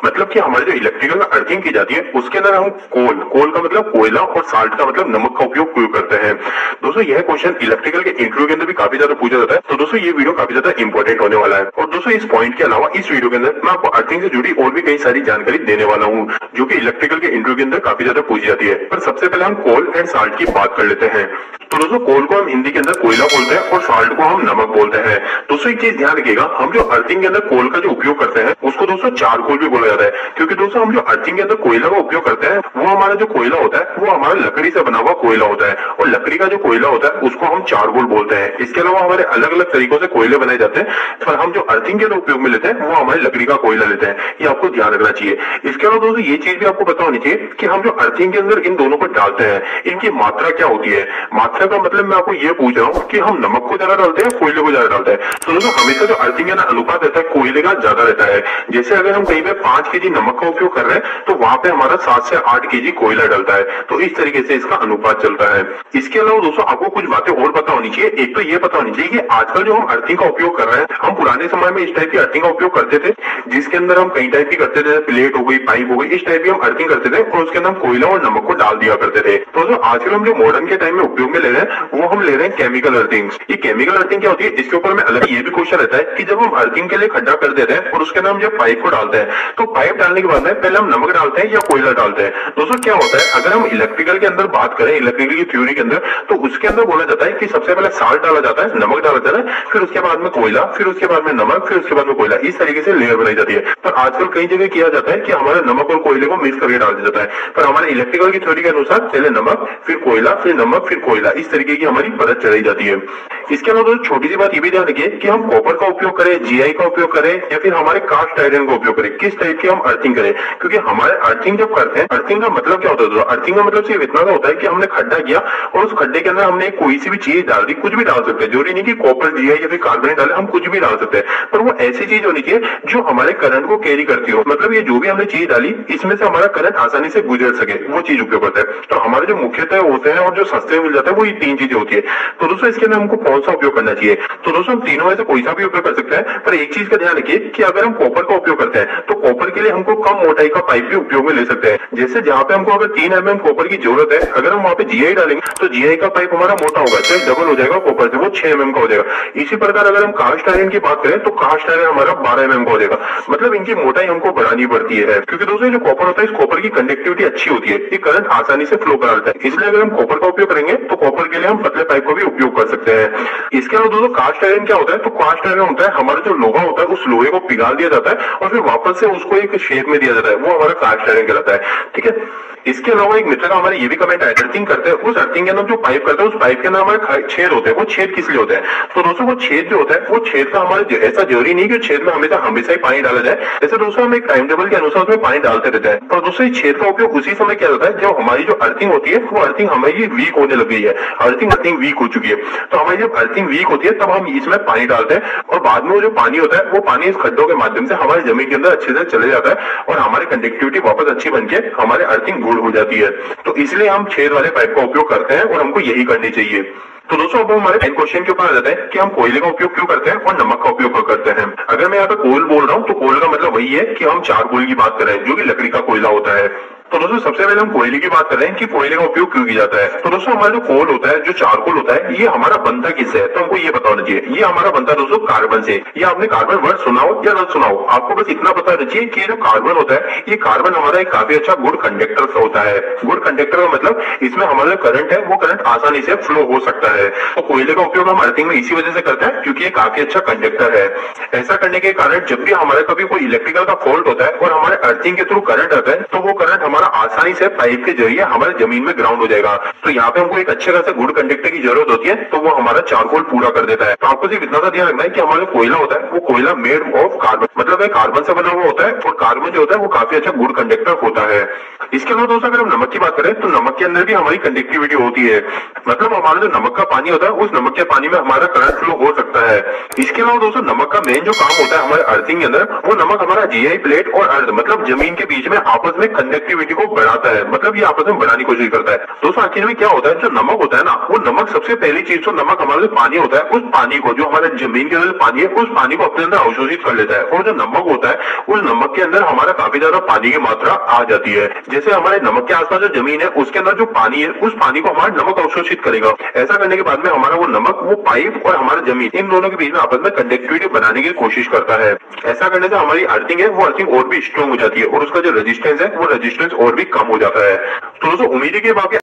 मतलब कि हमारे जो इलेक्ट्रिकल में अर्थिंग की जाती है उसके अंदर हम कोल का मतलब कोयला और साल्ट का मतलब नमक का उपयोग क्यों करते हैं। दोस्तों यह क्वेश्चन इलेक्ट्रिकल के इंटरव्यू के अंदर भी काफी ज्यादा पूछा जाता है, तो दोस्तों ये वीडियो काफी ज्यादा इंपॉर्टेंट होने वाला है। और दोस्तों इस पॉइंट के अलावा इस वीडियो के अंदर मैं आपको अर्थिंग से जुड़ी और भी कई सारी जानकारी देने वाला हूँ जो कि इलेक्ट्रिकल के इंटरव्यू के अंदर काफी ज्यादा पूछी जाती है। पर सबसे पहले हम कोल एंड साल्ट की बात कर लेते हैं। तो दोस्तों कोल को हम हिंदी के अंदर कोयला बोलते हैं और साल्ट को हम नमक बोलते हैं। दोस्तों एक चीज ध्यान रखिएगा, हम जो अर्थिंग के अंदर कोल का जो उपयोग करते हैं उसको दोस्तों चारकोल भी बोला जाता है, क्योंकि दोस्तों हम जो अर्थिंग के अंदर कोयला का उपयोग करते हैं वो हमारा जो कोयला होता है वो हमारा लकड़ी से बना हुआ कोयला होता है, और लकड़ी का जो कोयला होता है उसको हम चारकोल बोलते हैं। इसके अलावा हमारे अलग अलग तरीकों से कोयले बनाए जाते हैं, पर हम जो अर्थिंग के अंदर उपयोग में लेते हैं वो हमारी लकड़ी का कोयला लेते हैं, ये आपको ध्यान रखना चाहिए। इसके अलावा दोस्तों ये चीज भी आपको पता होनी चाहिए कि हम जो अर्थिंग के अंदर इन दोनों को डालते हैं इनकी मात्रा क्या होती है। मात्रा का मतलब मैं आपको ये पूछ रहा हूँ कि हम नमक को ज्यादा डालते हैं कोयले को ज्यादा डालते हैं। तो दोस्तों हमेशा जो अर्थिंग का अनुपात रहता है कोयले का ज्यादा रहता है। जैसे अगर हम कहीं पे 5 केजी नमक का उपयोग कर रहे हैं तो वहां पे हमारा 7 से 8 केजी कोयला डलता है, तो इस तरीके से इसका अनुपात चलता है। इसके अलावा दोस्तों आपको कुछ बातें और पता होनी चाहिए। एक तो ये पता होनी चाहिए कि आजकल जो हम अर्थिंग का उपयोग कर रहे हैं, हम पुराने समय में इस टाइप की अर्थिंग का उपयोग करते थे जिसके अंदर हम कई टाइप की करते थे, प्लेट हो गई, पाइप हो गई, इस टाइप की हम अर्थिंग करते थे और उसके अंदर हम कोयला और नमक को डाल दिया करते थे। तो जो आजकल हम जो मॉडर्न के टाइम में उपयोग में ले रहे हैं वो हम ले रहे हैं केमिकल अर्थिंग। ये केमिकल अर्थिंग क्या होती है, इसके ऊपर में अलग ये भी क्वेश्चन रहता है कि जब हम अर्थिंग के लिए खड्डा कर देते हैं और उसके अंदर हम जब पाइप को डालते हैं तो पाइप डालने के बाद में पहले हम नमक डालते हैं या कोयला डालते हैं। दोस्तों क्या होता है, अगर हम इलेक्ट्रिकल के अंदर बात करें, इलेक्ट्रिकल की थ्योरी के अंदर, तो उसके अंदर बोला जाता है कि सबसे पहले साल्ट डाला जाता है, नमक डाला जाता है, फिर उसके बाद में कोयला, फिर उसके बाद में नमक, फिर उसके बाद में कोयला, इस तरीके से लेयर बनाई जाती है। पर आजकल कई जगह किया जाता है कि हमारे नमक और कोयले को मिक्स करके डाल दिया जाता है, पर हमारे इलेक्ट्रिकल की थ्योरी के अनुसार पहले नमक, फिर कोयला, फिर नमक, फिर कोयला, इस तरीके की हमारी परत चढ़ाई जाती है। इसके अलावा छोटी सी बात ये भी ध्यान रखिए कि हम कॉपर का उपयोग करें, जीआई का उपयोग करें या फिर हमारे कास्ट आयरन का उपयोग करें, किस टाइप की हम अर्थिंग करें, क्योंकि हमारे अर्थिंग जब करते हैं, अर्थिंग का मतलब क्या होता है, अर्थिंग का मतलब सिर्फ इतना होता है कि हमने खड्डा किया और उस खड्डे के अंदर हमने कोई सी भी चीज डाल दी, कुछ भी डाल सकते हैं, जरूरी नहीं कि कॉपर, जीआई या फिर कार्बन डाले, हम कुछ भी डाल सकते हैं, पर वो ऐसी चीज होनी चाहिए जो हमारे करंट को कैरी करती हो। मतलब ये जो भी हमने चीज डाली इसमें से हमारा करंट आसानी से गुजर सके, वो चीज उपयोग करता है। तो हमारे जो मुख्यतः होते हैं और जो सस्ते मिल जाता है वो ये 3 चीजें होती है। तो दोस्तों इसके अंदर हमको कौन सा उपयोग करना चाहिए, तो दोस्तों हम तीनों में से कोई सा भी उपयोग कर सकते हैं, पर एक चीज का ध्यान रखिए कि अगर हम कॉपर का उपयोग करते हैं तो कॉपर के लिए हमको कम मोटाई का पाइप भी उपयोग में ले सकते हैं। जैसे जहां पे हमको अगर 3 mm कॉपर की जरूरत है, अगर हम वहां पे जीआई डालेंगे तो जीआई का पाइप हमारा मोटा होगा, चाहे डबल हो जाएगा कॉपर से, वो 6 mm का हो जाएगा। इसी प्रकार अगर हम कास्ट आयरन की बात करें तो कास्ट आयरन हमारा 12 mm का हो जाएगा। मतलब इनकी मोटाई हमको बढ़ानी पड़ती है, क्योंकि दोस्तों जो कॉपर होता है इस कॉपर की कंडक्टिविटी अच्छी होती है, ये करंट आसानी से फ्लो करा देता है, इसलिए अगर हम कॉपर का उपयोग करेंगे तो कॉपर के लिए हम पतले पाइप का भी उपयोग कर सकते हैं। इसके अलावा दोस्तों कास्ट आयरन क्या होता है, तो कास्ट आयरन होता है हमारा जो लोहा होता है उस लोहे को पिघाल दिया जाता है और फिर वापस से उसको एक शेप में दिया जाता है, वो हमारा कास्ट आयरन कहलाता है। ठीक है, इसके अलावा एक मित्र का हमारे ये भी कमेंट आया, अर्थिंग करते हैं, उस अर्थिंग के अंदर जो पाइप करते हैं उस पाइप के अंदर हमारे छेद होते हैं, वो छेद किस लिए होते हैं, तो दोस्तों वो छेद जो होता है वो छेद का हमारे ऐसा जरूरी नहीं कि छेद में हमेशा ही पानी डाला जाए। जैसे दोस्तों हम एक टाइम टेबल के अनुसार उसमें पानी डालते रहते हैं, पर दोस्तों छेद का उपयोग उसी समय किया जाता है जब हमारी जो अर्थिंग होती है वो अर्थिंग हमारी वीक होने लग गई है, अर्थिंग वीक हो चुकी है। तो हमारी जब अर्थिंग वीक होती है तब हम इसमें पानी डालते हैं और बाद में वो जो पानी होता है वो पानी इस खड्डों के माध्यम से हमारी जमीन के अंदर अच्छे से चले जाता है और हमारी कंडक्टिविटी वापस अच्छी बनके हमारे अर्थिंग गुड हो जाती है। तो इसलिए हम छेद वाले पाइप का उपयोग करते हैं और हमको यही करनी चाहिए। तो दोस्तों अब हमारे मेन क्वेश्चन के ऊपर आ जाते हैं कि हम कोयले का उपयोग क्यों करते हैं और नमक का उपयोग क्यों करते हैं। अगर मैं यहाँ पे कोल बोल रहा हूँ तो कोल का मतलब वही है कि हम चारकोल की बात कर रहे हैं जो कि लकड़ी का कोयला होता है। तो दोस्तों सबसे पहले हम कोयले की बात कर रहे हैं कि कोयले का उपयोग क्यों किया जाता है। तो दोस्तों हमारा जो कोल होता है, जो चारकोल होता है, ये हमारा बनता किससे है, तो हमको ये पता होना चाहिए। ये हमारा बनता है दोस्तों कार्बन से। ये आपने कार्बन वर्ड सुना हो या न सुना हो, आपको बस इतना पता होना चाहिए कि जो कार्बन होता है, ये कार्बन हमारा एक काफी अच्छा गुड कंडक्टर होता है। गुड कंडक्टर का मतलब इसमें हमारा करंट है वो करंट आसानी से फ्लो हो सकता है। तो कोयले का उपयोग हम अर्थिंग में इसी वजह से करते हैं क्योंकि ये काफी अच्छा कंडक्टर है। ऐसा करने के कारण जब भी हमारे कभी कोई इलेक्ट्रिकल का फॉल्ट होता है और हमारे अर्थिंग के थ्रू करंट आता है तो वो करंट हमारा आसानी से पाइप के जरिए हमारे जमीन में ग्राउंड हो जाएगा। तो यहाँ पे हमको एक अच्छे खासे गुड कंडक्टर की जरूरत होती है, तो वो हमारा चारकोल पूरा कर देता है। तो आपको सिर्फ इतना सा ध्यान रखना है कि हमारा कोयला होता है वो कोयला मेड ऑफ कार्बन, मतलब कार्बन से बना हुआ होता है और कार्बन जो होता है वो काफी अच्छा गुड कंडक्टर होता है। इसके अलावा दोस्तों अगर हम नमक की बात करें तो नमक के अंदर भी हमारी कंडक्टिविटी होती है, मतलब हमारा जो नमक का पानी होता है उस नमक के पानी में हमारा करंट फ्लो हो सकता है। इसके अलावा दोस्तों नमक का मेन जो काम होता है हमारे अर्थिंग के अंदर, वो नमक हमारा जीआई प्लेट और अर्थ मतलब जमीन के बीच में आपस में कंडक्टिविटी क्वांटिटी को बढ़ाता है, मतलब ये आपस में बढ़ाने की कोशिश करता है। दोस्तों आखिर में क्या होता है, जो नमक होता है ना, वो नमक सबसे पहली चीज, तो नमक हमारा जो पानी होता है, उस पानी को, जो हमारे जमीन के अंदर पानी है, उस पानी को अपने अंदर अवशोषित कर लेता है। और जो नमक होता है, उस नमक के अंदर हमारा काफी ज्यादा पानी की मात्रा आ जाती है। जैसे हमारे नमक के आसपास जो जमीन है, उसके अंदर जो पानी है, उस पानी को हमारा नमक अवशोषित करेगा। ऐसा करने के बाद में हमारा वो नमक, वो पाइप और हमारा जमीन, इन दोनों के बीच में आपस में कंडक्टिविटी बनाने की कोशिश करता है। ऐसा करने से हमारी अर्थिंग है, वो अर्थिंग और भी स्ट्रॉन्ग हो जाती है और उसका जो रेजिस्टेंस है, वो रेजिस्टेंस और भी कम हो जाता है। तो दोस्तों उम्मीद है कि अब आपके